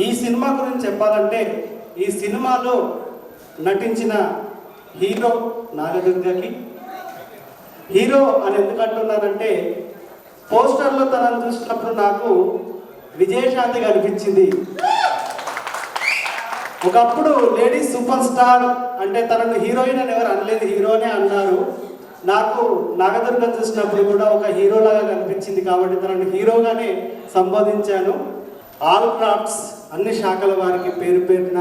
ఈ సినిమా గురించి చెప్పాలంటే ఈ సినిమాలో నటించిన హీరో నాగదుర్గకి హీరో అని ఎందుకు అంటున్నానంటే పోస్టర్లో తనను చూసినప్పుడు నాకు విజయశాంతి కనిపించింది. ఒకప్పుడు లేడీస్ సూపర్ స్టార్ అంటే తనను హీరోయిన్ అని ఎవరు అనలేదు, హీరోనే అన్నారు. నాకు నాగదుర్గ చూసినప్పుడు కూడా ఒక హీరోలాగా కనిపించింది కాబట్టి తనను హీరోగానే సంబోధించాను. ఆల్ క్రాఫ్ట్స్ అన్ని శాఖల వారికి పేరు పేరున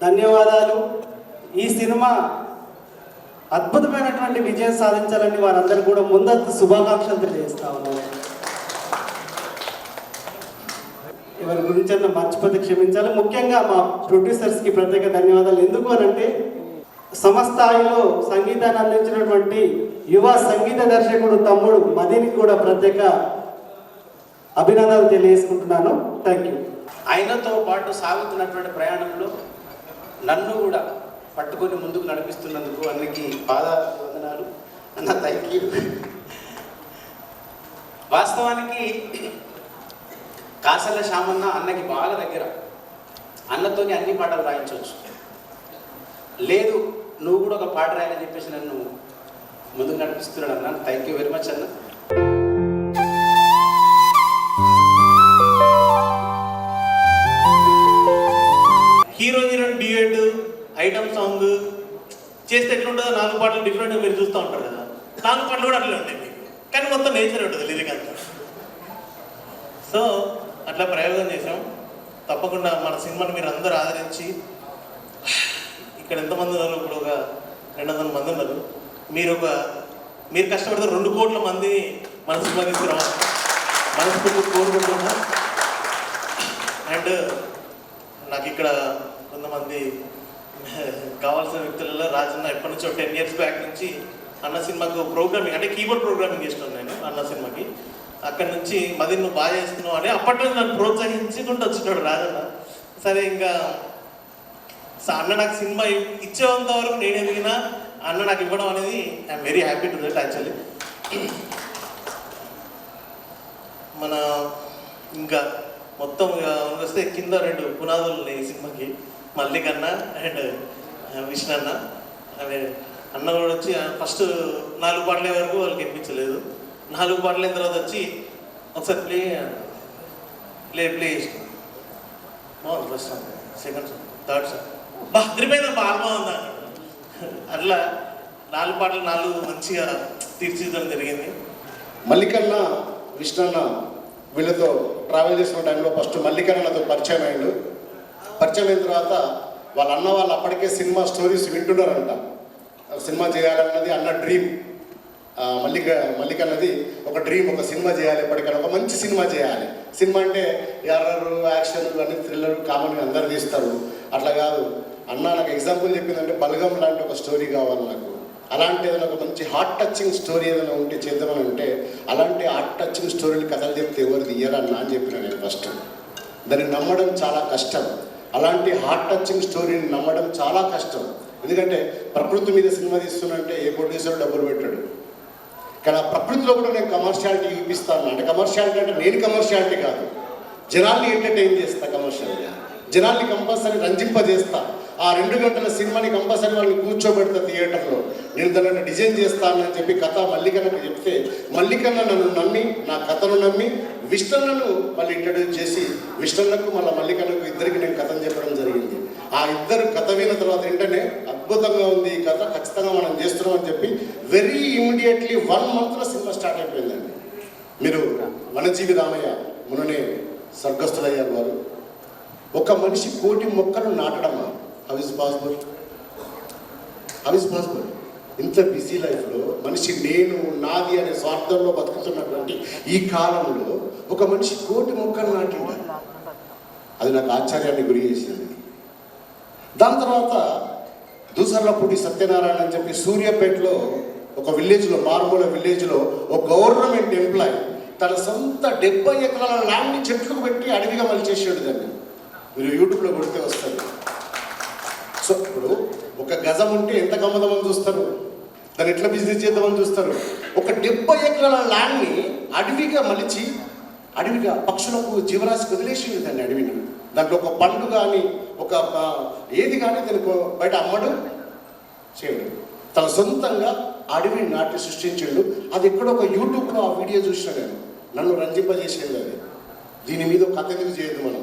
ధన్యవాదాలు. ఈ సినిమా అద్భుతమైనటువంటి విజయం సాధించాలని వారందరూ కూడా ముందస్తు శుభాకాంక్షలు తెలియజేస్తా ఉన్నారు. ఎవరి గురించి మర్చిపోతే క్షమించాలి. ముఖ్యంగా మా ప్రొడ్యూసర్స్కి ప్రత్యేక ధన్యవాదాలు. ఎందుకు అనంటే సమస్థాయిలో సంగీతాన్ని అందించినటువంటి యువ సంగీత దర్శకుడు తమ్ముడు మదీనికి కూడా ప్రత్యేక అభినందనలు తెలియజేసుకుంటున్నాను. Thank you. ఆయనతో పాటు సాగుతున్నటువంటి ప్రయాణంలో నన్ను కూడా పట్టుకొని ముందుకు నడిపిస్తున్నందుకు అన్నకి పాదాభివందనాలు అన్న. Thank you. వాస్తవానికి కాసల శ్యామన్న అన్నకి బాగా దగ్గర, అన్నతోని అన్ని పాటలు రాయించవచ్చు. లేదు నువ్వు కూడా ఒక పాట రాయాలని చెప్పేసి నన్ను ముందుకు నడిపిస్తున్నాడు అన్న. థ్యాంక్ యూ వెరీ మచ్ అన్న. Hero heroine duet item song చేస్తే ఎట్లుంటుందో 4 పాటలు డిఫరెంట్గా మీరు చూస్తూ ఉంటారు కదా. 4 పాటలు కూడా అట్లే ఉంటాయి మీకు, కానీ మొత్తం నేచర్ ఉంటుంది లిరిక్ అంతా. సో అట్లా ప్రయోగం చేసాం. తప్పకుండా మన సినిమాని మీరు అందరూ ఆదరించి, ఇక్కడ ఎంతమంది ఉన్నారు, ఇప్పుడు ఒక 200 మంది ఉన్నారు. మీరు కష్టపడితే 2 కోట్ల మంది మన సినిమా తీసుకురావాలి మనస్ఫూర్తి కోరుకుంటున్నా. అండ్ నాకు ఇక్కడ కొంతమంది కావాల్సిన వ్యక్తులలో రాజన్న ఎప్పటి నుంచో 10 years బ్యాక్ నుంచి అన్న సినిమాకు ప్రోగ్రామింగ్ అంటే కీబోర్డ్ ప్రోగ్రామింగ్ చేస్తున్నాను నేను అన్న సినిమాకి. అక్కడి నుంచి మది నువ్వు బాగా చేస్తున్నావు అని అప్పట్లో నన్ను ప్రోత్సహించుకుంటూ వచ్చినాడు రాజన్న. సరే ఇంకా అన్న నాకు సినిమా ఇచ్చేంత వరకు నేను ఎదిగినా అన్న నాకు ఇవ్వడం అనేది I'm very happy to that actually. మన ఇంకా మొత్తం వస్తే కింద 2 పునాదులు ఉన్నాయి ఈ సినిమాకి, మల్లిక్ అన్న అండ్ విష్ణు అన్న. అదే అన్న కూడా వచ్చి ఫస్ట్ 4 పాటల వరకు వాళ్ళకి వినిపించలేదు. 4 పాటలు అయిన తర్వాత వచ్చి ఒకసారి ప్లే బాగుంది first song, second song, third song అదిరిపోయిందా బాగా బాగుందా. అట్లా 4 పాటలు 4 మంచిగా తీర్చిదిద్దడం జరిగింది. మల్లికన్న విష్ణన్న వీళ్ళతో ట్రావెల్ చేసిన టైంలో ఫస్ట్ మల్లికన్నతో పరిచయం అయ్యాడు. పరిచయం అయిన తర్వాత వాళ్ళ అన్న వాళ్ళు అప్పటికే సినిమా స్టోరీస్ వింటున్నారంట. సినిమా చేయాలన్నది అన్న డ్రీమ్. మల్లికన్నది ఒక డ్రీమ్, ఒక సినిమా చేయాలి, ఎప్పటికైనా ఒక మంచి సినిమా చేయాలి. సినిమా అంటే ఎర్రర్ యాక్షన్ అన్ని థ్రిల్లర్ కామన్గా అందరు తీస్తారు, అట్లా కాదు. అన్న నాకు ఎగ్జాంపుల్ చెప్పిందంటే బలగం లాంటి ఒక స్టోరీ కావాలి నాకు. అలాంటి ఏదైనా ఒక మంచి హార్ట్ టచింగ్ స్టోరీ ఏదైనా ఉంటే చేద్దామని ఉంటే అలాంటి హార్ట్ టచింగ్ స్టోరీలు కథలు చెప్తే ఎవరు తీయరన్నా అని చెప్పిన నేను ఫస్ట్. దాన్ని నమ్మడం చాలా కష్టం. అలాంటి హార్ట్ టచింగ్ స్టోరీని నమ్మడం చాలా కష్టం. ఎందుకంటే ప్రకృతి మీద సినిమా తీస్తున్నంటే ఏ ప్రొడ్యూసర్ డబ్బులు పెట్టాడు. కానీ ఆ ప్రకృతిలో కూడా నేను కమర్షియాలిటీ చూపిస్తాను. అంటే కమర్షియాలిటీ అంటే నేను కమర్షియాలిటీ కాదు, జనాల్ని ఎంటర్టైన్ చేస్తా, కమర్షియల్గా జనాల్ని కంపల్సరీ రంజింపజేస్తా. ఆ 2 గంటల సినిమాని కంపల్సరీ వాళ్ళని కూర్చోబెడతా థియేటర్లో. నేను దాన్ని డిజైన్ చేస్తానని చెప్పి కథ మల్లికన్నకు చెప్తే మల్లికన్న నన్ను నమ్మి నా కథను నమ్మి విష్ణన్నను మళ్ళీ ఇంట్రడ్యూస్ చేసి విష్ణన్నకు మళ్ళీ మల్లికన్నకు ఇద్దరికి నేను కథను చెప్పడం జరిగింది. ఆ ఇద్దరు కథ విన్న తర్వాత వెంటనే అద్భుతంగా ఉంది ఈ కథ, ఖచ్చితంగా మనం చేస్తున్నాం అని చెప్పి వెరీ ఇమీడియట్లీ 1 monthలో సినిమా స్టార్ట్ అయిపోయిందండి. మీరు వనజీవి రామయ్య మొన్ననే స్వర్గస్థులయ్యారు వారు. ఒక మనిషి 1 కోటి మొక్కలు నాటడమా? How is possible? ఇంత బిజీ లైఫ్లో మనిషి నేను నాది అనే స్వార్థంలో బతుకుతున్నటువంటి ఈ కాలంలో ఒక మనిషి 1 కోటి మొక్కలు నాటింది. అది నాకు ఆశ్చర్యాన్ని గురి చేసింది. దాని తర్వాత దూసర్లపూడి సత్యనారాయణ అని చెప్పి సూర్యాపేటలో ఒక విలేజ్లో, మారుమూల విలేజ్లో ఒక గవర్నమెంట్ ఎంప్లాయీ తన సొంత 70 ఎకరాల ల్యాండ్ని చెట్లకు పెట్టి అడవిగా మలిచేసాడు. దాన్ని మీరు యూట్యూబ్లో కొడితే వస్తుంది. సో ఇప్పుడు ఒక గజం ఉంటే ఎంత గమ్మదమని చూస్తారు, దాన్ని ఎట్లా బిజినెస్ చేద్దామని చూస్తారు. ఒక 70 ఎకరాల ల్యాండ్ని అడవిగా మలిచి అడవిగా పక్షులకు జీవరాశికి వదిలేసింది దాన్ని అడవిని. దాంట్లో ఒక పండు కానీ ఒక ఏది కానీ తనకు బయట అమ్మడు చేయడు. తన సొంతంగా అడవిని నాటి సృష్టించాడు. అది ఎక్కడో ఒక యూట్యూబ్లో ఆ వీడియో చూసిన నేను, నన్ను రంజింపజేసేది అది. దీని మీద ఒక కథ ఎందుకు చేయదు మనం?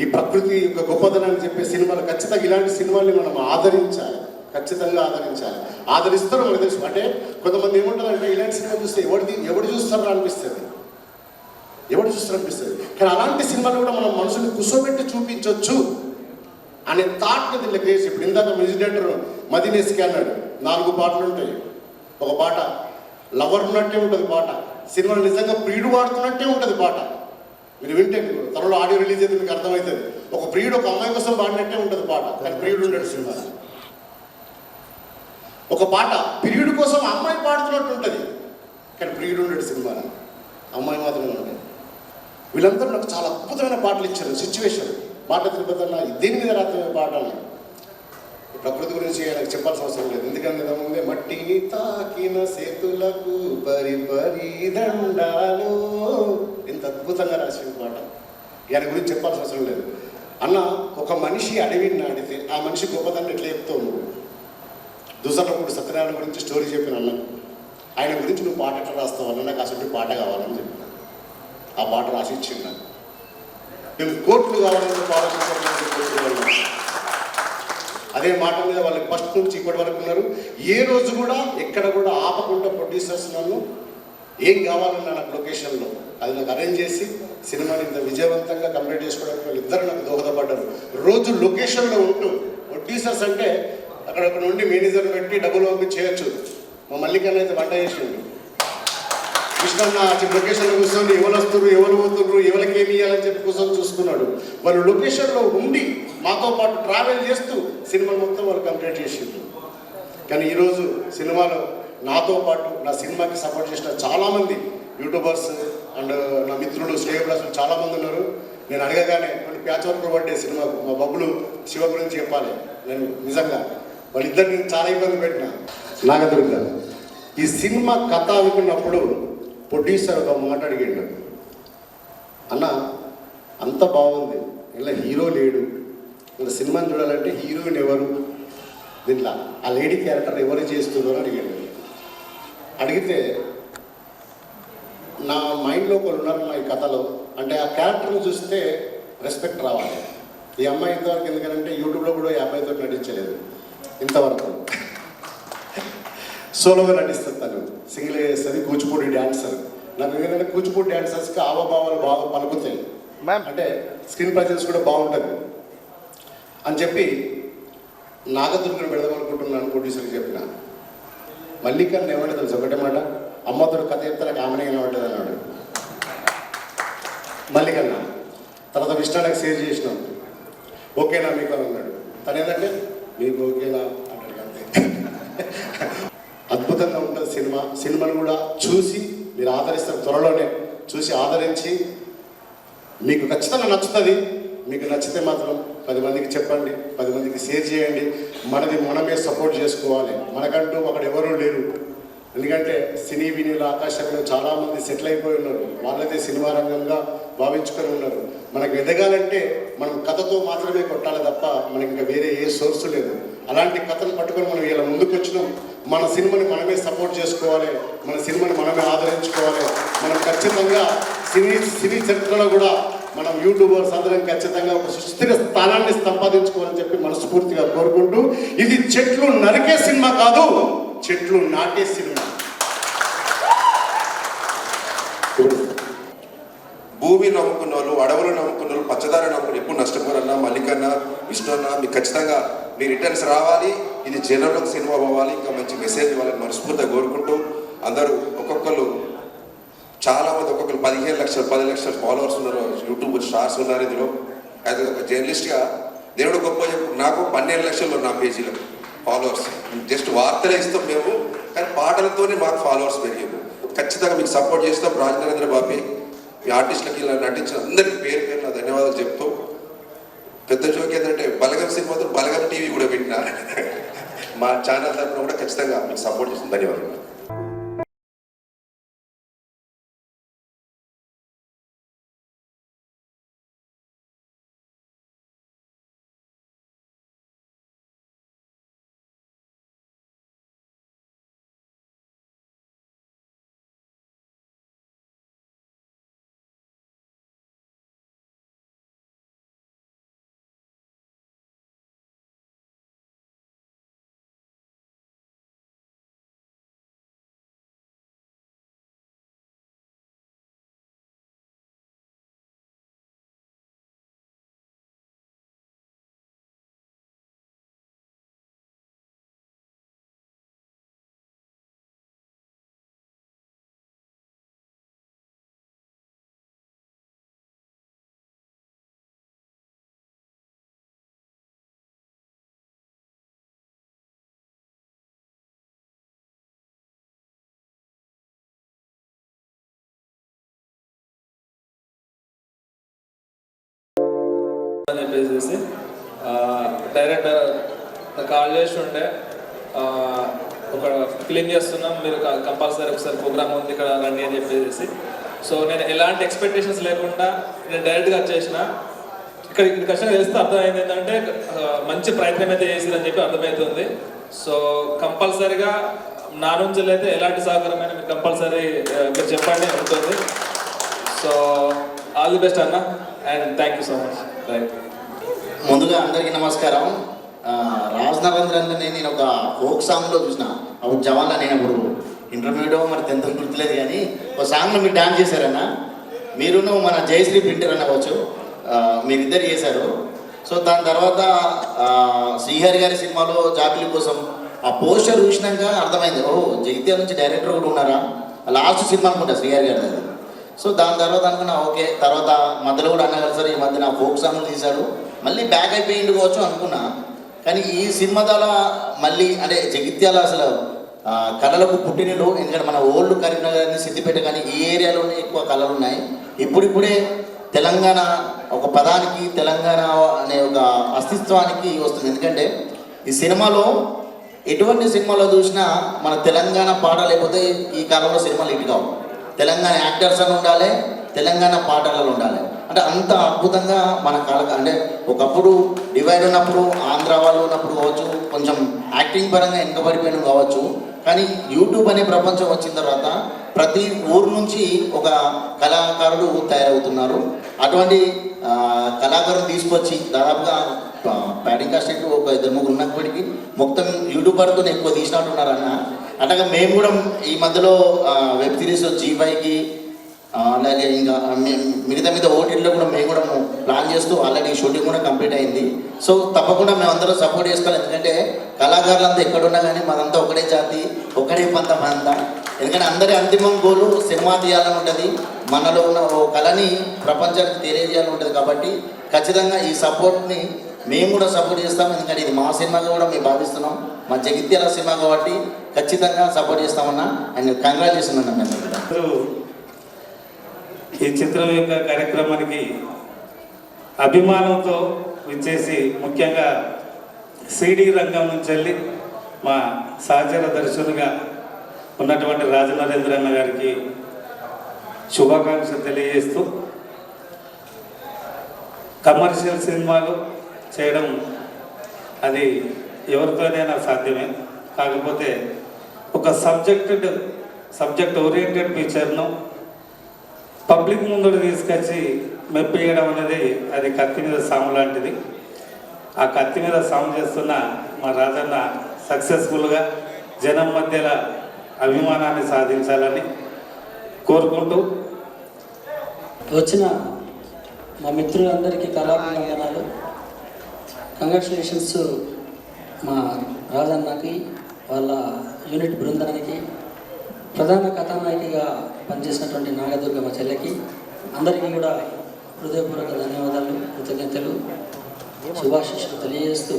ఈ ప్రకృతి యొక్క గొప్పతనాన్ని చెప్పే సినిమాలు ఖచ్చితంగా ఇలాంటి సినిమాల్ని మనం ఆదరించాలి, ఖచ్చితంగా ఆదరించాలి. ఆదరిస్తారు మనకు తెలుసు. అంటే కొంతమంది ఏమంటారంటే ఇలాంటి సినిమా చూస్తే ఎవడు చూస్తారో అనిపిస్తుంది, ఎవడు చూస్తారు అనిపిస్తుంది. కానీ అలాంటి సినిమాలు కూడా మనం మనసుని కూర్చోబెట్టి చూపించవచ్చు అనే థాట్ని దీంట్లో క్రియేట్. ఇప్పుడు ఇందాక మ్యూజిక్ డైరెక్టర్ మదినేస్కి అన్నాడు 4 పాటలు ఉంటాయి. ఒక పాట లవర్ ఉన్నట్టే ఉంటుంది పాట, సినిమాలో నిజంగా ప్రియుడు వాడుతున్నట్టే ఉంటుంది పాట. మీరు వింటే త్వరలో ఆడియో రిలీజ్ అయితే మీకు అర్థమవుతుంది. ఒక ప్రియుడు ఒక అమ్మాయి కోసం పాడినట్టే ఉంటుంది పాట, కానీ ప్రియుడు ఉండడు సినిమా. ఒక పాట ప్రియుడు కోసం అమ్మాయి పాడుతున్నట్టు ఉంటుంది, కానీ ప్రియుడు ఉండడు సినిమా, అమ్మాయి మాత్రమే ఉంటుంది. వీళ్ళందరూ నాకు చాలా అద్భుతమైన పాటలు ఇచ్చారు. సిచ్యువేషన్ మాట తిరుపతి అన్న దేని మీద రాత్రి పాట అన్న ప్రకృతి గురించి నాకు చెప్పాల్సిన అవసరం లేదు. ఎందుకంటే ముందే మట్టిని తాకిన సేతులకు పరిపరి దండాలు, ఎంత అద్భుతంగా రాసిన పాట. ఆయన గురించి చెప్పాల్సిన అవసరం లేదు. అన్న ఒక మనిషి అడవిని నాటితే ఆ మనిషి గొప్పదాన్ని ఎట్లా చెప్తావు నువ్వు? దుసరప్పుడు సత్యనారాయణ గురించి స్టోరీ చెప్పిన అన్న, ఆయన గురించి నువ్వు పాట ఎట్లా రాస్తావు అన్న, నాకు అసలు పాట కావాలని చెప్పిన. ఆ పాట రాసి ఇచ్చింది. మేము కోట్లు కావాలని ఆలోచించాలి. అదే మాట మీద వాళ్ళకి ఫస్ట్ నుంచి ఇప్పటి వరకు ఉన్నారు. ఏ రోజు కూడా ఎక్కడ కూడా ఆపకుండా ప్రొడ్యూసర్స్ నన్ను ఏం కావాలన్నా నాకు లొకేషన్లో అది నాకు అరేంజ్ చేసి సినిమాని ఇంత విజయవంతంగా కంప్లీట్ చేసుకోవడానికి వాళ్ళు ఇద్దరు నాకు దోహదపడ్డారు. రోజు లొకేషన్లో ఉంటూ ప్రొడ్యూసర్స్ అంటే అక్కడ నుండి మేనేజర్ పెట్టి డబ్బులు పంపి చేయొచ్చు. మా మల్లికన్న అయితే వంట చేసిండు. కృష్ణన్న లొకేషన్లో కూర్చొని ఎవరు వస్తున్నారు, ఎవరు పోతున్నారు, ఎవరికి ఏమి ఇవ్వాలని చెప్పి కూర్చొని చూసుకున్నాడు. వాళ్ళు లొకేషన్లో ఉండి మాతో పాటు ట్రావెల్ చేస్తూ సినిమాలు మొత్తం వాళ్ళు కంప్లీట్ చేసిండ్రు. కానీ ఈరోజు సినిమాలో నాతో పాటు నా సినిమాకి సపోర్ట్ చేసిన చాలామంది యూట్యూబర్స్ అండ్ నా మిత్రులు శ్రేయభిలాషులు చాలామంది ఉన్నారు. నేను అడగగానే కొన్ని ప్యాచ్ వర్క్ పడ్డే సినిమాకు మా బబ్బులు శివ గురించి చెప్పాలి. నేను నిజంగా వాళ్ళిద్దరిని చాలా ఇబ్బంది పెట్టిన. నాగదుర్గ ఈ సినిమా కథ అనుకున్నప్పుడు ప్రొడ్యూసర్ ఒక మాట అడిగాడు, అన్న అంత బాగుంది, ఇలా హీరో లేడు, ఇలా సినిమాని చూడాలంటే హీరోయిన్ ఎవరు, దీంట్లో ఆ లేడీ క్యారెక్టర్ ఎవరు చేస్తున్నారు అని అడిగాడు. అడిగితే నా మైండ్లో ఒకరు ఉన్నారు నా ఈ కథలో. అంటే ఆ క్యారెక్టర్ని చూస్తే రెస్పెక్ట్ రావాలి. ఈ అమ్మాయి ఇంతవరకు ఎందుకంటే యూట్యూబ్లో కూడా ఈ అబ్బాయితో నటించలేదు ఇంతవరకు. సోలోగా నటిస్తుంది, తను సింగిల్గా చేస్తుంది, కూచిపూడి డ్యాన్సర్. నాకు ఏంటంటే కూచిపూడి డ్యాన్సర్స్కి హావభావాలు బాగా పలుకుతాయి, అంటే స్క్రీన్ ప్రజెన్స్ కూడా బాగుంటుంది అని చెప్పి నాగదుర్గను పెడదామనుకుంటున్నాను. ప్రొడ్యూసర్కి చెప్పిన. మల్లికన్న ఏమంటే తెలుసు ఒకటే మాట, అమ్మతోడు కథ చెప్తే నాకు ఆమెనే ఏమంటుంది అన్నాడు మల్లికన్న. తర్వాత విష్ణానికి షేర్ చేసినాం. ఓకేనా మీకు అని అన్నాడు. తను ఏంటంటే మీకు ఓకేనా అంటాడు అంతే. అద్భుతంగా ఉంటుంది సినిమా. సినిమాను కూడా చూసి మీరు ఆదరిస్తారు, త్వరలోనే చూసి ఆదరించి మీకు ఖచ్చితంగా నచ్చుతుంది. మీకు నచ్చితే మాత్రం 10 మందికి చెప్పండి, 10 మందికి షేర్ చేయండి. మనది మనమే సపోర్ట్ చేసుకోవాలి. మనకంటూ అక్కడ ఎవరూ లేరు. ఎందుకంటే సినీ వినీల ఆకాశంలో చాలామంది సెటిల్ అయిపోయి ఉన్నారు. వాళ్ళైతే సినిమా రంగంగా భావించుకొని ఉన్నారు. మనకు ఎదగాలంటే మనం కథతో మాత్రమే కొట్టాలి తప్ప మనకి ఇంకా వేరే ఏ సోర్స్ లేదు. అలాంటి కథను పట్టుకొని మనం ఇలా ముందుకు వచ్చినాం. మన సినిమాని మనమే సపోర్ట్ చేసుకోవాలి, మన సినిమాని మనమే ఆదరించుకోవాలి. మనం ఖచ్చితంగా సినీ చరిత్రలో కూడా మనం యూట్యూబర్స్ అందరం ఖచ్చితంగా ఒక సుస్థిర స్థానాన్ని సంపాదించుకోవాలని చెప్పి మనస్ఫూర్తిగా కోరుకుంటూ, ఇది చెట్లు నరికే సినిమా కాదు, చెట్లు నాటే సినిమా. భూమి నమ్ముకున్న వాళ్ళు, అడవులు నమ్ముకున్న వాళ్ళు, పచ్చదారి నమ్ముకుని ఎప్పుడు నష్టపోరన్నా మల్లికన్న విష్ణు అన్న మీకు ఖచ్చితంగా మీ రిటర్న్స్ రావాలి. ఇది జనంలోకి సినిమా పోవాలి, ఇంకా మంచి మెసేజ్ ఇవ్వాలని మనస్ఫూర్తిగా కోరుకుంటూ, అందరూ ఒక్కొక్కరు చాలామంది ఒక్కొక్కరు 15 లక్షలు 10 లక్షల ఫాలోవర్స్ ఉన్నారు, యూట్యూబ్ స్టార్స్ ఉన్నారు. ఇందులో అది ఒక జర్నలిస్ట్గా దేవుడు గొప్ప చెప్పు, నాకు 12 లక్షలు నా పేజీలో ఫాలోవర్స్. జస్ట్ వార్తలే ఇస్తాం మేము, కానీ పాటలతోనే మాకు ఫాలోవర్స్ పెరిగాము. ఖచ్చితంగా మీకు సపోర్ట్ చేస్తాం. రాజనరేంద్ర బాబీ మీ ఆర్టిస్టులకి ఇలా నటించిన అందరికీ పేరు పేరు నా ధన్యవాదాలు చెప్తూ, పెద్ద జోక్ ఏంటంటే బలగం సినిమాతో బలగం టీవీ కూడా పెట్టిన మా ఛానల్ తరఫున కూడా ఖచ్చితంగా మీకు సపోర్ట్ చేస్తాం. ధన్యవాదాలు. అని చెప్పేసి డైరెక్టర్ కాల్ చేసి ఉండే ఒక ఫిలిం చేస్తున్నాం, మీరు కంపల్సరీ ఒకసారి ప్రోగ్రామ్ ఉంది ఇక్కడ రండి అని చెప్పేసి. సో నేను ఎలాంటి ఎక్స్పెక్టేషన్స్ లేకుండా నేను డైరెక్ట్గా వచ్చేసిన. ఇక్కడికి వచ్చిన తెలిస్తే అర్థమైంది ఏంటంటే మంచి ప్రయత్నం అయితే చేసిరని చెప్పి అర్థమవుతుంది. సో కంపల్సరీగా నా నుంచి అయితే ఎలాంటి సహకారమైన మీరు కంపల్సరీ మీరు చెప్పండి ఉంటుంది. సో ఆల్ ది బెస్ట్ అన్న, and thank you so much. Thank you. ముందుగా అందరికీ నమస్కారం. రాజ్ నరేంద్రని నేను ఒక ఫోక్ సాంగ్లో చూసిన, అప్పుడు జవాన్లో నేను అప్పుడు ఇంటర్మీడియట్ మరి 10th గుర్తులేదు, కానీ ఒక సాంగ్లో మీరు డాన్స్ చేశారన్న. మీరును మన జయశ్రీ ప్రింటర్ అనవచ్చు, మీరిద్దరు చేశారు. సో దాని తర్వాత శ్రీహరి గారి సినిమాలో జాబిలి కోసం ఆ పోస్టర్ చూసినాక అర్థమైంది, జగిత్యాల నుంచి డైరెక్టర్ కూడా ఉన్నారా, లాస్ట్ సినిమా అనుకుంటా శ్రీహరి గారి దగ్గర. సో దాని తర్వాత అనుకున్నా ఓకే, తర్వాత మధ్యలో కూడా అన్న కలిసారు, ఈ మధ్య నా ఫోక్ సాంగ్లు తీశాడు, మళ్ళీ బ్యాక్ అయిపోయింది కావచ్చు అనుకున్నా. కానీ ఈ సినిమా ద్వారా మళ్ళీ అంటే జగిత్యాల అసలు కళలకు పుట్టినలో, ఎందుకంటే మన ఓల్డ్ కరీంనగర్ కానీ సిద్దిపేట కానీ ఈ ఏరియాలోనే ఎక్కువ కళలు ఉన్నాయి. ఇప్పుడిప్పుడే తెలంగాణ ఒక పదానికి, తెలంగాణ అనే ఒక అస్తిత్వానికి వస్తుంది. ఎందుకంటే ఈ సినిమాలో ఎటువంటి సినిమాలో చూసినా మన తెలంగాణ పాట లేకపోతే ఈ కాలంలో సినిమాలు ఇటు కావు. తెలంగాణ యాక్టర్స్ అని ఉండాలి, తెలంగాణ పాటలలో ఉండాలి. అంటే అంత అద్భుతంగా మన కళ, అంటే ఒకప్పుడు డివైడ్ ఉన్నప్పుడు ఆంధ్ర వాళ్ళు ఉన్నప్పుడు కావచ్చు, కొంచెం యాక్టింగ్ పరంగా వెనుకబడిపోయిన కావచ్చు. కానీ యూట్యూబ్ అనే ప్రపంచం వచ్చిన తర్వాత ప్రతి ఊరు నుంచి ఒక కళాకారుడు తయారవుతున్నారు. అటువంటి కళాకారులు తీసుకొచ్చి దాదాపుగా ప్యాడింగ్ కాస్ట్ ఒక 2-3 ఉన్నప్పటికీ మొత్తం యూట్యూబర్తో ఎక్కువ తీసినట్టున్నారన్న. అట్లాగా మేము కూడా ఈ మధ్యలో వెబ్ సిరీస్ G5కి అలాగే ఇంకా మిగతా ఓటీటీలో కూడా మేము కూడా ప్లాన్ చేస్తూ ఆల్రెడీ షూటింగ్ కూడా కంప్లీట్ అయింది. సో తప్పకుండా మేము అందరం సపోర్ట్ చేసుకోవాలి. ఎందుకంటే కళాకారులంతా ఎక్కడున్నా కానీ మనంతా ఒకటే జాతి, ఒకటే పంతం అంతా. ఎందుకంటే అందరి అంతిమ గోలు సినిమా తీయాలని ఉంటుంది, మనలో ఉన్న ఓ కళని ప్రపంచానికి తెలియజేయాలని ఉంటుంది. కాబట్టి ఖచ్చితంగా ఈ సపోర్ట్ని మేము కూడా సపోర్ట్ చేస్తాం. ఎందుకంటే ఇది మా సినిమాగా కూడా మేము భావిస్తున్నాం, మా జగిత్యాల సినిమా కాబట్టి ఖచ్చితంగా సపోర్ట్ చేస్తామన్నా. అండ్ కంగ్రాచులేషన్ అన్న. మేము ఈ చిత్రం యొక్క కార్యక్రమానికి అభిమానంతో విచ్చేసి, ముఖ్యంగా సిడి రంగం నుంచి వెళ్ళి మా సహచర దర్శకులుగా ఉన్నటువంటి రాజనరేంద్రన్న గారికి శుభాకాంక్షలు తెలియజేస్తూ, కమర్షియల్ సినిమాలు చేయడం అది ఎవరితోనైనా సాధ్యమే. కాకపోతే ఒక సబ్జెక్ట్ ఓరియంటెడ్ పిక్చర్ను పబ్లిక్ ముందుకు తీసుకొచ్చి మెప్పియడం అనేది అది కత్తి మీద సాము లాంటిది. ఆ కత్తి మీద సాము చేస్తున్న మా రాజన్న సక్సెస్ఫుల్గా జనం మధ్యలో అభిమానాన్ని సాధించాలని కోరుకుంటూ, వచ్చిన మా మిత్రులందరికీ కళాభివందనాలు, కంగ్రాచులేషన్స్ మా రాజన్నకి, వాళ్ళ యూనిట్ బృందానికి, ప్రధాన కథానాయికగా పనిచేసినటువంటి నాగదుర్గ మా చెల్లెకి, అందరికీ కూడా హృదయపూర్వక ధన్యవాదాలు, కృతజ్ఞతలు, శుభాశీస్సులు తెలియజేస్తూ,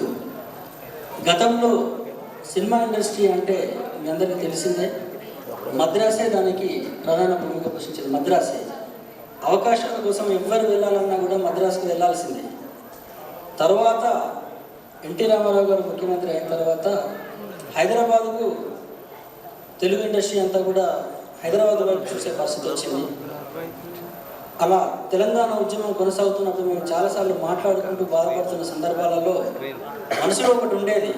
గతంలో సినిమా ఇండస్ట్రీ అంటే మీ అందరికీ తెలిసిందే, మద్రాసే దానికి ప్రధాన భూమిక పోషించింది. మద్రాసే అవకాశాల కోసం ఎవ్వరు వెళ్ళాలన్నా కూడా మద్రాసుకు వెళ్ళాల్సిందే. తర్వాత ఎన్టీ రామారావు గారు ముఖ్యమంత్రి అయిన తర్వాత హైదరాబాదుకు తెలుగు ఇండస్ట్రీ అంతా కూడా హైదరాబాద్ వైపు చూసే పరిస్థితి వచ్చింది. అలా తెలంగాణ ఉద్యమం కొనసాగుతున్నప్పుడు మేము చాలాసార్లు మాట్లాడుకుంటూ బాధపడుతున్న సందర్భాలలో మనసులో ఒకటి ఉండేది,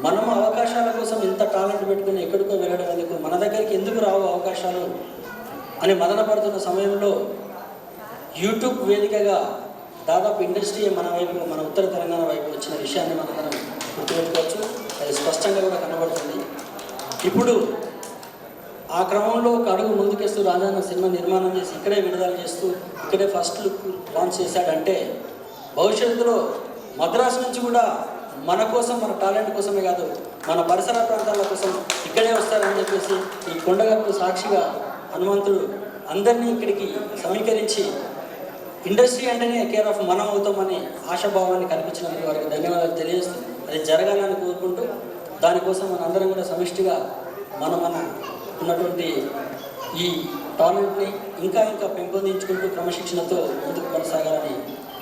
మనం అవకాశాల కోసం ఇంత టాలెంట్ పెట్టుకుని ఎక్కడికో వెళ్ళడం ఎందుకు, మన దగ్గరికి ఎందుకు రావు అవకాశాలు అని మదనపడుతున్న సమయంలో యూట్యూబ్ వేదికగా దాదాపు ఇండస్ట్రీ మన వైపు, మన ఉత్తర తెలంగాణ వైపు వచ్చిన విషయాన్ని మనం గుర్తుపెట్టుకోవచ్చు. అది స్పష్టంగా కూడా కనబడుతుంది. ఇప్పుడు ఆ క్రమంలో ఒక అడుగు ముందుకేస్తూ రాజన్న సినిమా నిర్మాణం చేసి ఇక్కడే విడుదల చేస్తూ ఇక్కడే ఫస్ట్ లుక్ లాంచ్ చేశాడంటే భవిష్యత్తులో మద్రాసు నుంచి కూడా మన కోసం, మన టాలెంట్ కోసమే కాదు, మన పరిసర ప్రాంతాల కోసం ఇక్కడే వస్తారని చెప్పేసి ఈ కొండగట్టు సాక్షిగా హనుమంతుడు అందరినీ ఇక్కడికి సమీకరించి ఇండస్ట్రీ అంటేనే కేర్ ఆఫ్ మనం అవుతామని ఆశాభావాన్ని కల్పించినందుకు వారికి ధన్యవాదాలు తెలియజేస్తూ, అది జరగాలని కోరుకుంటూ, దానికోసం మనందరం కూడా సమిష్టిగా మన ఉన్నటువంటి ఈ టాలెంట్ని ఇంకా ఇంకా పెంపొందించుకుంటూ క్రమశిక్షణతో ముందుకు కొనసాగాలని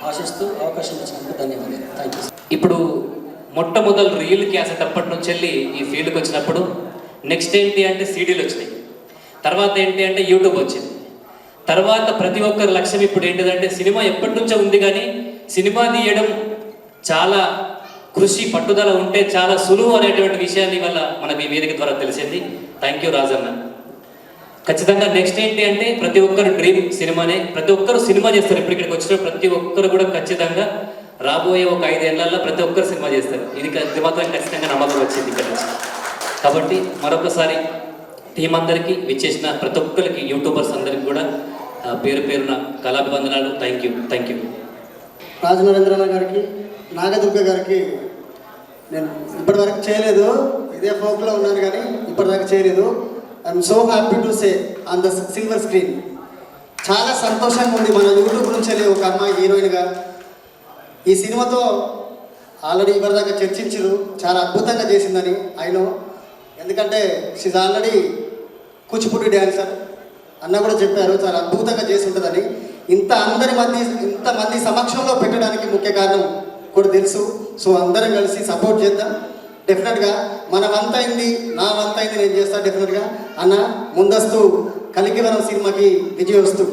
ఆశిస్తూ అవకాశం ఇచ్చినందుకు ధన్యవాదాలు. Thank you. ఇప్పుడు మొట్టమొదలు రీల్ క్యాసెట్ అప్పటి నుంచి వెళ్ళి ఈ ఫీల్డ్కి వచ్చినప్పుడు నెక్స్ట్ ఏంటి అంటే సీడీలు వచ్చినాయి, తర్వాత ఏంటి అంటే యూట్యూబ్ వచ్చింది, తర్వాత ప్రతి ఒక్కరి లక్ష్యం ఇప్పుడు ఏంటిదంటే సినిమా ఎప్పటి నుంచో ఉంది కానీ సినిమా తీయడం చాలా కృషి పట్టుదల ఉంటే చాలా సులువు అనేటువంటి విషయాన్ని వల్ల మనకు ఈ వేదిక ద్వారా తెలిసింది. Thank you Rajanna. ఖచ్చితంగా నెక్స్ట్ ఏంటి అంటే ప్రతి ఒక్కరు డ్రీమ్ సినిమానే, ప్రతి ఒక్కరు సినిమా చేస్తారు. ఇప్పుడు ఇక్కడికి వచ్చిన ప్రతి ఒక్కరు కూడా ఖచ్చితంగా రాబోయే ఒక 5 ఏళ్లలో ప్రతి ఒక్కరు సినిమా చేస్తారు. ఇది మాత్రం ఖచ్చితంగా నమ్మకం వచ్చింది ఇక్కడ నుంచి. కాబట్టి మరొకసారి టీం అందరికీ విచ్చేసిన ప్రతి ఒక్కరికి యూట్యూబర్స్ అందరికి కూడా పేరు పేరున కళాభివందనాలు. Thank you. రాజనరేంద్రన్న గారికి, నాగదుర్గ గారికి నేను ఇప్పటివరకు చేయలేదు, ఇదే ఫోక్లో ఉన్నాను కానీ ఇప్పటిదాకా చేయలేదు. I'm so happy to say on the silver screen. చాలా సంతోషంగా ఉంది మన యూట్యూబ్ నుంచి వెళ్ళి ఒక అమ్మాయి హీరోయిన్గా ఈ సినిమాతో ఆల్రెడీ ఇప్పటిదాకా చర్చించారు, చాలా అద్భుతంగా చేసిందని అయినో. ఎందుకంటే షీజ్ ఆల్రెడీ కూచిపూడి డ్యాన్సర్ అన్న కూడా చెప్పారు, చాలా అద్భుతంగా చేసి ఉంటుందని. ఇంతమంది సమక్షంలో పెట్టడానికి ముఖ్య కారణం కూడా తెలుసు. సో అందరం కలిసి సపోర్ట్ చేద్దాం. డెఫినెట్గా మన వంతైంది, నా వంతైంది నేను చేస్తాను డెఫినెట్గా. అన్న ముందస్తు కలికివరం సినిమాకి విజయోస్తు.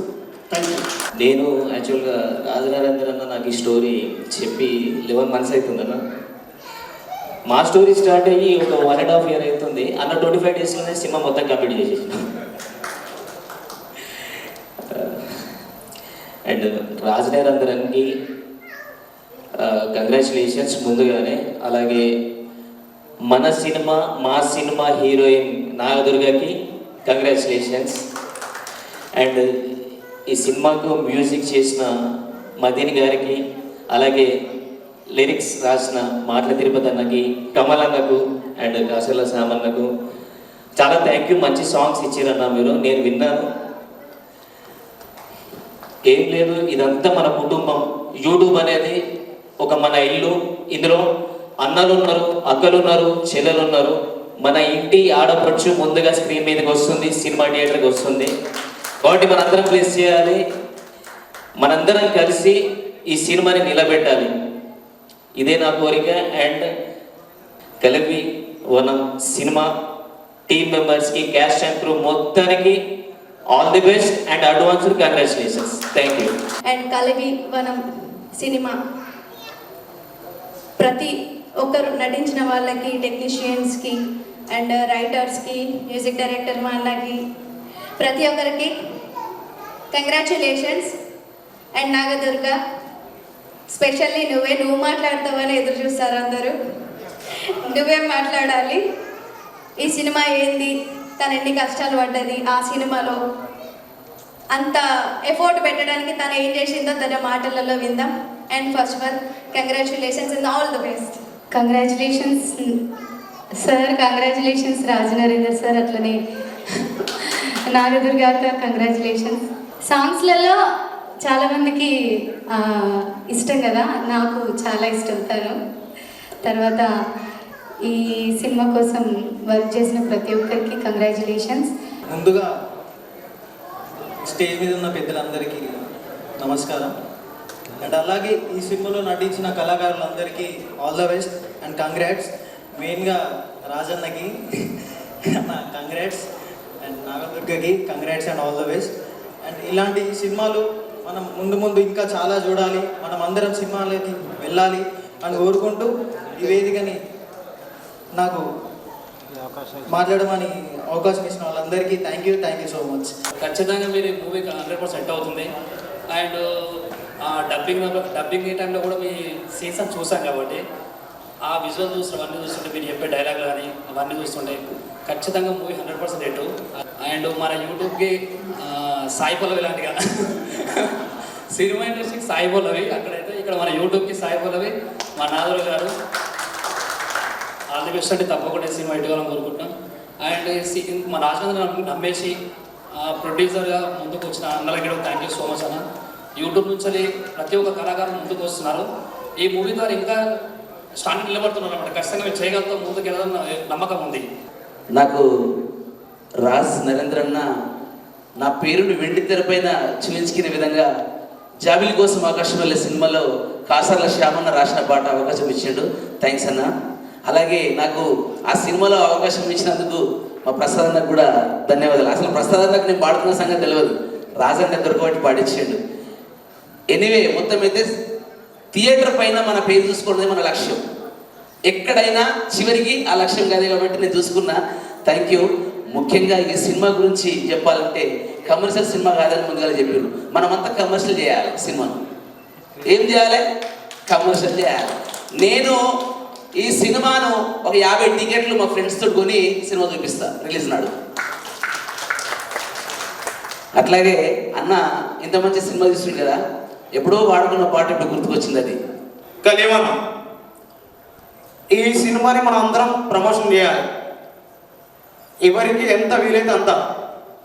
Thank you. నేను యాక్చువల్గా రాజనరేంద్ర అన్న నాకు ఈ స్టోరీ చెప్పి 11 months అవుతుందన్న. మా స్టోరీ స్టార్ట్ అయ్యి ఒక 1.5 year అవుతుంది అన్న. 25 daysలోనే సినిమా మొత్తం కంప్లీట్ చేసేసిన. అండ్ రాజనరేంద్రన్కి కంగ్రాచులేషన్స్ ముందుగానే. అలాగే మా సినిమా హీరోయిన్ నాగదుర్గకి కంగ్రాచులేషన్స్. అండ్ ఈ సినిమాకు మ్యూజిక్ చేసిన మదీన్ గారికి, అలాగే లిరిక్స్ రాసిన మాటల తిరుపతి అన్నకి, కమల్ అన్నకు అండ్ కాసల సామన్నకు చాలా థ్యాంక్ యూ. మంచి సాంగ్స్ ఇచ్చారన్న మీరు, నేను విన్నాను. ఏం లేదు, ఇదంతా మన కుటుంబం. యూట్యూబ్ అనేది ఒక మన ఇల్లు. ఇందులో అన్నలు ఉన్నారు, అక్కలు ఉన్నారు, చెల్లెలు ఉన్నారు. మన ఇంటి ఆడపడుచు ముందుగా స్క్రీన్ మీదకి వస్తుంది, సినిమా థియేటర్కి వస్తుంది. కాబట్టి మనందరం ప్లేస్ చేయాలి, మనందరం కలిసి ఈ సినిమాని నిలబెట్టాలి. ఇదే నా కోరిక. అండ్ కలిపి వనం సినిమా టీమ్ మెంబర్స్కి, క్యాస్ట్ అండ్ క్రూ మొత్తానికి all the best and advanced congratulations. Thank you. And కలిపి వనం సినిమా ప్రతి ఒక్కరు నటించిన వాళ్ళకి, టెక్నీషియన్స్కి అండ్ రైటర్స్కి, మ్యూజిక్ డైరెక్టర్ వాళ్ళకి, ప్రతి ఒక్కరికి కంగ్రాచులేషన్స్. అండ్ నాగదుర్గ స్పెషల్లీ నువ్వు మాట్లాడతావని ఎదురు చూస్తారు అందరూ. నువ్వేం మాట్లాడాలి, ఈ సినిమా ఏంది, తను ఎన్ని కష్టాలు పడ్డది ఆ సినిమాలో, అంత ఎఫోర్ట్ పెట్టడానికి తను ఏం చేసిందో తన మాటలలో విందాం. And first of all congratulations and all the best. Congratulations sir, congratulations Rajanarender sir, అట్లనే నాగదుర్గ గారు కంగ్రాచులేషన్స్. సాంగ్స్లలో చాలామందికి ఇష్టం కదా, నాకు చాలా ఇష్టం తను. తర్వాత ఈ సినిమా కోసం వర్క్ చేసిన ప్రతి ఒక్కరికి కంగ్రాచులేషన్స్. ముందుగా స్టేజ్ మీద ఉన్న పెద్దలందరికీ నమస్కారం. అండ్ అలాగే ఈ సినిమాలో నటించిన కళాకారులందరికీ all the best and congrats. మెయిన్గా రాజన్నకి కంగ్రాట్స్ అండ్ నాగదుర్గకి congrats and all the best. And ఇలాంటి సినిమాలు మనం ముందు ఇంకా చాలా చూడాలి, మనం అందరం సినిమాలకి వెళ్ళాలి అని కోరుకుంటూ ఈ వేదికని నాకు మాట్లాడమని అవకాశం ఇచ్చిన వాళ్ళందరికీ థ్యాంక్ యూ సో మచ్. ఖచ్చితంగా మీరు మూవీకి 100% సెట్ అవుతుంది. అండ్ డబ్బింగ్ టైంలో కూడా మీ సీన్స్ అని చూసాం కాబట్టి ఆ విజువల్ అవన్నీ చూస్తుంటే మీరు చెప్పే డైలాగ్ కానీ అవన్నీ చూస్తుంటే ఖచ్చితంగా మూవీ 100% హిట్. అండ్ మన యూట్యూబ్కి సాయి పల్లవి లాంటిగా సినిమా ఇండస్ట్రీకి సాయి పల్లవి అక్కడైతే, ఇక్కడ మన యూట్యూబ్కి సాయి పల్లవి, మా నాదురు గారు ఆల్ ది బెస్ట్ అంటే తప్పకుండా సినిమా ఇటుకోవాలని కోరుకుంటున్నాం. అండ్ మా రాజేంద్ర నమ్మేసి ప్రొడ్యూసర్గా ముందుకు వచ్చిన అందరికీ థ్యాంక్ యూ సో మచ్ అన్న. యూట్యూబ్ నుంచి ప్రతి ఒక్క కళాకారులు ముందుకు వస్తున్నారు. ఈ మూవీ ద్వారా ఇంకా స్టాండ్ నిలబడుతున్నారు అన్నమాట. ఖచ్చితంగా మీరు చేయగలుగుతాం, ముందుకు వెళ్ళాలని నమ్మకం ఉంది నాకు. రాజ్ నరేంద్ర అన్న నా పేరుని వెండి తెరపైన చూపించుకునే విధంగా జాబిలి కోసం ఆకాశం వెళ్ళే సినిమాలో కాసర్ల శ్యామన్న రాసిన పాట అవకాశం ఇచ్చిండు. థ్యాంక్స్ అన్న. అలాగే నాకు ఆ సినిమాలో అవకాశం ఇచ్చినందుకు మా ప్రసాద్ అన్నకు కూడా ధన్యవాదాలు. అసలు ప్రసాద్ అన్నకు నేను పాడుతున్న సంగతి తెలియదు, రాజన్న దొరకబట్టి పాడించాడు. ఎనీవే మొత్తం అయితే థియేటర్ పైన మన పేరు చూసుకోవడమే మన లక్ష్యం. ఎక్కడైనా చివరికి ఆ లక్ష్యం కాదే కాబట్టి నేను చూసుకున్నా. Thank you. ముఖ్యంగా ఈ సినిమా గురించి చెప్పాలంటే కమర్షియల్ సినిమా కాదని ముందుగా చెప్పారు. మనమంతా కమర్షియల్ చేయాలి. సినిమాను ఏం చేయాలి? కమర్షియల్ చేయాలి. నేను ఈ సినిమాను ఒక 50 టికెట్లు మా ఫ్రెండ్స్తో కొని సినిమా చూపిస్తా రిలీజ్ నాడు. అట్లాగే అన్న ఇంత మంచి సినిమా చూస్తుంది కదా, ఎప్పుడో వాడుకున్న పాట ఇప్పుడు గుర్తుకొచ్చింది. అది కలిమనం. ఈ సినిమాని మనం అందరం ప్రమోషన్ చేయాలి. ఎవరికి ఎంత వీలైతే అంత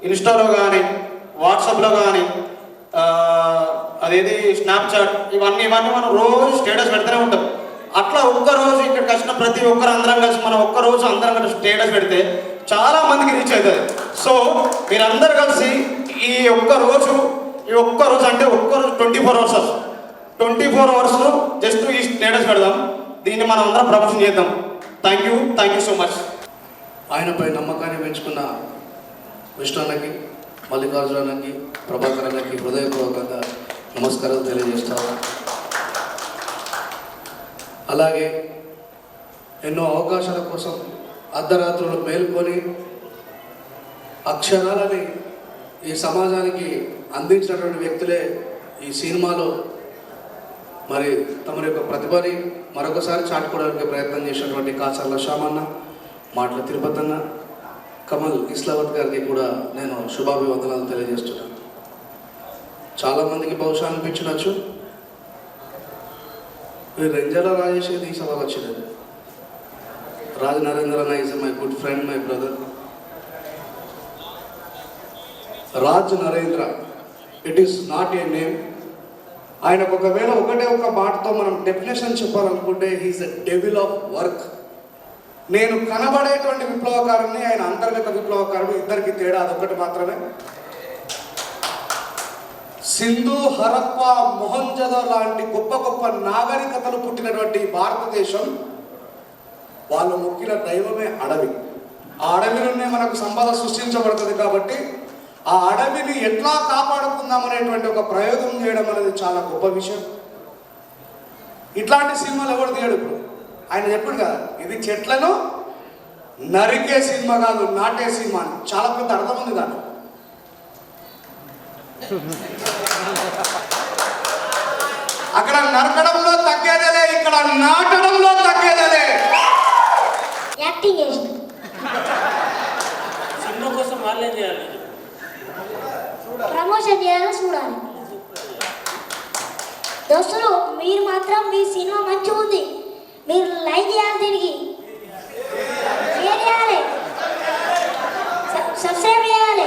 ఇన్స్టాలో కానీ వాట్సాప్లో కానీ అదేది స్నాప్చాట్ ఇవన్నీ మనం రోజు స్టేటస్ పెడుతూనే ఉంటాం. అట్లా ఒక్కరోజు ఇక్కడికి వచ్చిన ప్రతి ఒక్కరు అందరం కలిసి మనం ఒక్కరోజు అందరం కలిసి స్టేటస్ పెడితే చాలా మందికి రీచ్ అవుతుంది. సో మీరందరూ కలిసి ఈ ఒక్క రోజు అంటే ఒక్కరోజు 24 అవర్స్ 24 అవర్స్ జస్ట్ ఈ స్టేటస్ పెడదాం. దీన్ని మనం అందరం ప్రమోషన్ చేద్దాం. Thank you so much. ఆయనపై నమ్మకాన్ని పెంచుకున్న విష్ణున్నకి, మల్లికార్జునకి, ప్రభాకర్ అన్నకి హృదయపూర్వకంగా నమస్కారాలు తెలియజేస్తాను. అలాగే ఎన్నో అవకాశాల కోసం అర్ధరాత్రులు మేల్కొని అక్షరాలని ఈ సమాజానికి అందించినటువంటి వ్యక్తులే ఈ సినిమాలో మరి తమ యొక్క ప్రతిభని మరొకసారి చాటుకోవడానికి ప్రయత్నం చేసినటువంటి కాసర్ల శ్యామన్న, మాటల తిరుపతి అన్న, కమల్ ఇస్లావత్ గారికి కూడా నేను శుభాభివందనాలు తెలియజేస్తున్నాను. చాలామందికి బహుశా అనిపించవచ్చు రెంజల రాజేష్ ఈ సభకు వచ్చినది. రాజ్ నరేంద్ర అన్న is my good friend, my brother. Raj Narendra, it is not a name. ఆయనకు ఒకవేళ ఒక మాటతో మనం డెఫినేషన్ చెప్పాలనుకుంటే he is a devil of work. నేను కనబడేటువంటి విప్లవకారుని, ఆయన అంతర్గత విప్లవకారుడు, ఇద్దరికి తేడా అదొకటి మాత్రమే. సింధు, హరప్ప, మొహంజదో లాంటి గొప్ప గొప్ప నాగరికతలు పుట్టినటువంటి భారతదేశం, వాళ్ళు మొక్కిన దైవమే అడవి. ఆ అడవిలోనే మనకు సంపద సృష్టించబడుతుంది. కాబట్టి ఆ అడవిని ఎట్లా కాపాడుకుందాం అనేటువంటి ఒక ప్రయోగం చేయడం అనేది చాలా గొప్ప విషయం. ఇట్లాంటి సినిమాలు ఎవరు తీయడు. ఇప్పుడు ఆయన చెప్పాడు కదా, ఇది చెట్లను నరికే సినిమా కాదు, నాటే సినిమా. చాలా పెద్ద అర్థం ఉంది దాన్ని. అక్కడ నరకడంలో తగ్గేదేలే, ఇక్కడ నాటడంలో తగ్గేదేలే. యాక్టింగ్ చేసి సినిమా కోసం వాళ్ళు ఏం చేయాలి? ప్రమోషన్ చేయాలని చూడాలి. దోస్తులు, మీరు మాత్రం మీ సినిమా మంచిగా ఉంది, మీరు లైక్ చేయాలి, దీనికి షేర్ చేయాలి, సబ్స్క్రైబ్ చేయాలి,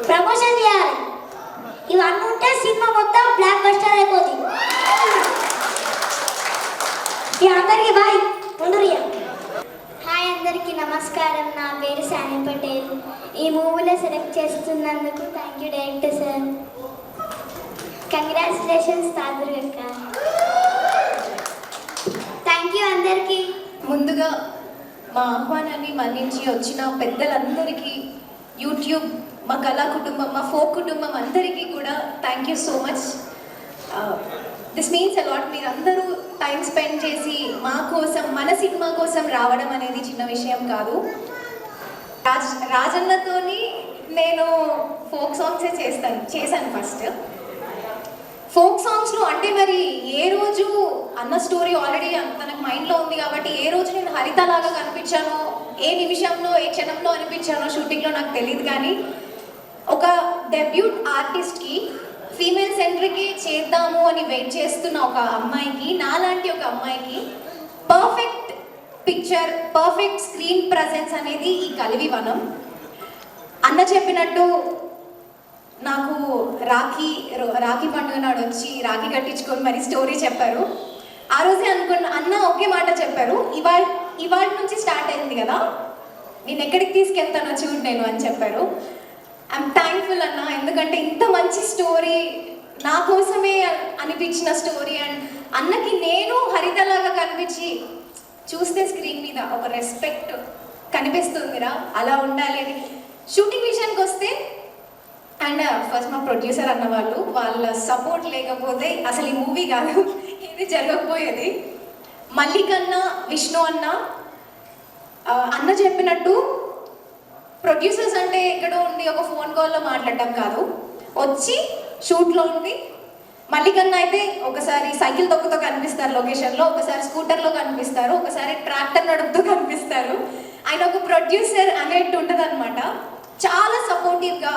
ప్రమోషన్ చేయాలి. ఇవన్నీ ఉంటే సినిమా మొత్తం బ్లాక్ బస్టర్ అయిపోతుంది. అందరికీ బాయ్. ముందురియా. హాయ్, అందరికీ నమస్కారం. నా పేరు సాని పటేల్. ఈ మూవీలో సెలెక్ట్ చేస్తున్నందుకు thank you director sir. Congratulations తాదురు అక్క. థ్యాంక్ యూ అందరికీ. ముందుగా మా ఆహ్వానాన్ని మన్నించి వచ్చిన పెద్దలందరికీ, యూట్యూబ్, మా కళా కుటుంబం, మా ఫోక్ కుటుంబం అందరికీ కూడా thank you so much. This means a lot. మీరందరూ టైం స్పెండ్ చేసి మా కోసం, మన సినిమా కోసం రావడం అనేది చిన్న విషయం కాదు. రాజన్నతోని నేను ఫోక్ సాంగ్సే చేశాను ఫస్ట్. ఫోక్ సాంగ్స్లో అంటే మరి ఏ రోజు అన్న స్టోరీ ఆల్రెడీ తనకు మైండ్లో ఉంది కాబట్టి ఏ రోజు నేను హరితలాగా కనిపించానో, ఏ నిమిషంలో, ఏ క్షణంలో అనిపించానో షూటింగ్లో నాకు తెలియదు. కానీ ఒక డెబ్యూట్ ఆర్టిస్ట్కి ఫీమేల్ సెంట్రికే చేద్దాము అని వెయిట్ చేస్తున్న ఒక అమ్మాయికి, నాలాంటి ఒక అమ్మాయికి perfect picture, perfect screen presence అనేది ఈ కలివి వనం. అన్న చెప్పినట్టు నాకు రాఖీ పండుగ నాడు వచ్చి రాఖీ కట్టించుకొని మరి స్టోరీ చెప్పారు. ఆ రోజే అనుకున్న అన్న ఒకే మాట చెప్పారు, ఇవాళ నుంచి స్టార్ట్ అయింది కదా, నేను ఎక్కడికి తీసుకెళ్తానో చూడు నేను అని చెప్పారు. ఐఎమ్ థ్యాంక్ఫుల్ అన్న, ఎందుకంటే ఇంత మంచి స్టోరీ నా కోసమే అనిపించిన స్టోరీ. అండ్ అన్నకి నేను హరితలాగా కనిపించి చూస్తే స్క్రీన్ మీద ఒక రెస్పెక్ట్ కనిపిస్తుందిరా, అలా ఉండాలి అని. షూటింగ్ విషయానికి వస్తే అండ్ ఫస్ట్ మా ప్రొడ్యూసర్ అన్న వాళ్ళ సపోర్ట్ లేకపోతే అసలు ఈ మూవీ కాదు, ఇది జరగకపోయేది. మల్లికన్న, విష్ణు అన్న చెప్పినట్టు ప్రొడ్యూసర్స్ అంటే ఎక్కడో ఉండి ఒక ఫోన్ కాల్లో మాట్లాడటం కాదు, వచ్చి షూట్లో ఉండి. మల్లికన్న అయితే ఒకసారి సైకిల్ తొక్కుతూ కనిపిస్తారు లొకేషన్లో, ఒకసారి స్కూటర్లో కనిపిస్తారు, ఒకసారి ట్రాక్టర్ నడుపుతూ కనిపిస్తారు. ఆయన ఒక ప్రొడ్యూసర్ అనేట్టు ఉంటుంది అనమాట. చాలా సపోర్టివ్గా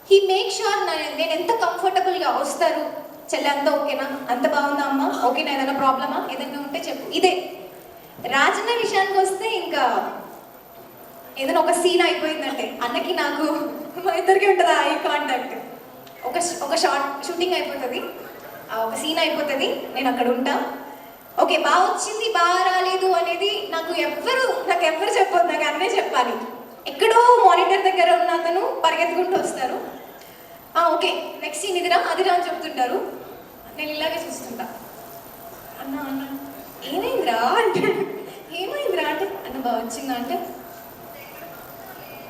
హీ మేక్ ష్యూర్ నేను ఎంత కంఫర్టబుల్గా వస్తారు. చెల్లె అంతా ఓకేనా, అంత బాగుందా అమ్మ, ఓకేనా, ఏదైనా ప్రాబ్లమా, ఏదైనా ఉంటే చెప్పు. ఇదే రాజన్న విషయానికి వస్తే ఇంకా ఏదైనా ఒక సీన్ అయిపోయిందంటే అన్నకి నాకు మా ఇద్దరికి ఉంటుంది ఐ కాంటాక్ట్. ఒక షూటింగ్ అయిపోతుంది, ఒక సీన్ అయిపోతుంది, నేను అక్కడ ఉంటా. ఓకే బాగా వచ్చింది బాగా రాలేదు అనేది నాకు ఎవ్వరు చెప్పొద్దు, నాకు అన్నే చెప్పాలి. ఎక్కడో మానిటర్ దగ్గర ఉన్న అతను పరిగెత్తుకుంటూ వస్తారు, ఓకే నెక్స్ట్ సీన్ ఇదిరా అదిరా అని చెప్తుంటారు. నేను ఇలాగే చూస్తుంటా, అన్న ఏమైందిరా అంటాడు. ఏమైందిరా అంటే అన్న బాగా వచ్చిందా అంటే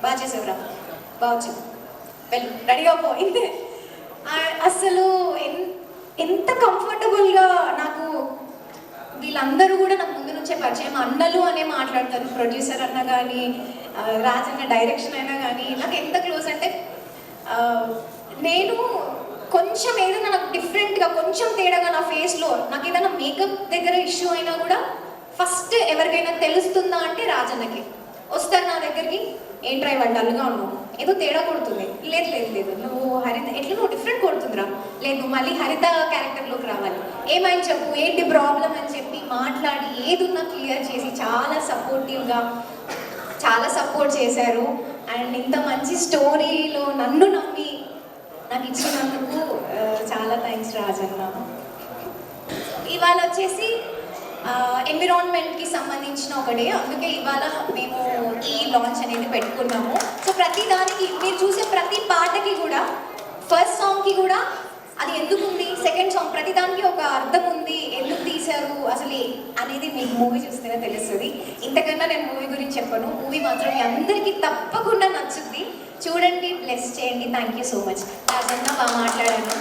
బాగా చేసేవరా, బాగా వచ్చింది, వెళ్ళు రెడీగా పో, ఇంతే. అసలు ఎంత కంఫర్టబుల్గా నాకు వీళ్ళందరూ కూడా నాకు ముందు నుంచే పరిచయం. అన్నలు అనే మాట్లాడతారు, ప్రొడ్యూసర్ అన్న కానీ రాజన్న డైరెక్షన్ అయినా కానీ నాకు ఎంత క్లోజ్ అంటే నేను కొంచెం ఏదైనా నాకు డిఫరెంట్గా కొంచెం తేడాగా నా ఫేస్లో నాకు ఏదైనా మేకప్ దగ్గర ఇష్యూ అయినా కూడా ఫస్ట్ ఎవరికైనా తెలుస్తుందా అంటే రాజన్నకి వస్తారు నా దగ్గరికి. ఏంట్రా ఇవాళ డల్గా ఉన్నావు, ఏదో తేడా కొడుతుంది. లేదు లేదు లేదు నువ్వు హరిత ఎట్లా నువ్వు డిఫరెంట్ కొడుతుందిరా, లేదు నువ్వు మళ్ళీ హరిత క్యారెక్టర్లోకి రావాలి, ఏమైనా చెప్పు ఏంటి ప్రాబ్లం అని చెప్పి మాట్లాడి ఏదున్నా క్లియర్ చేసి చాలా సపోర్టివ్గా చాలా సపోర్ట్ చేశారు. అండ్ ఇంత మంచి స్టోరీలో నన్ను నమ్మి నాకు ఇచ్చినందుకు చాలా థ్యాంక్స్ రాజన్న. ఇవాళ వచ్చేసి ఎన్విరాన్మెంట్కి సంబంధించిన ఒక డే, అందుకే ఇవాళ మేము ఈ లాంచ్ అనేది పెట్టుకున్నాము. సో ప్రతి దానికి మీరు చూసే ప్రతి పాటకి కూడా ఫస్ట్ సాంగ్కి కూడా అది ఎందుకు ఉంది, సెకండ్ సాంగ్ ప్రతి దానికి ఒక అర్థం ఉంది, ఎందుకు తీశారు అసలు అనేది మీకు మూవీ చూస్తేనే తెలుస్తుంది. ఇంతకన్నా నేను మూవీ గురించి చెప్పను, మూవీ మాత్రం మీ అందరికీ తప్పకుండా నచ్చుద్ది. చూడండి, బ్లెస్ చేయండి. Thank you so much. Rajanna బాగా మాట్లాడాను.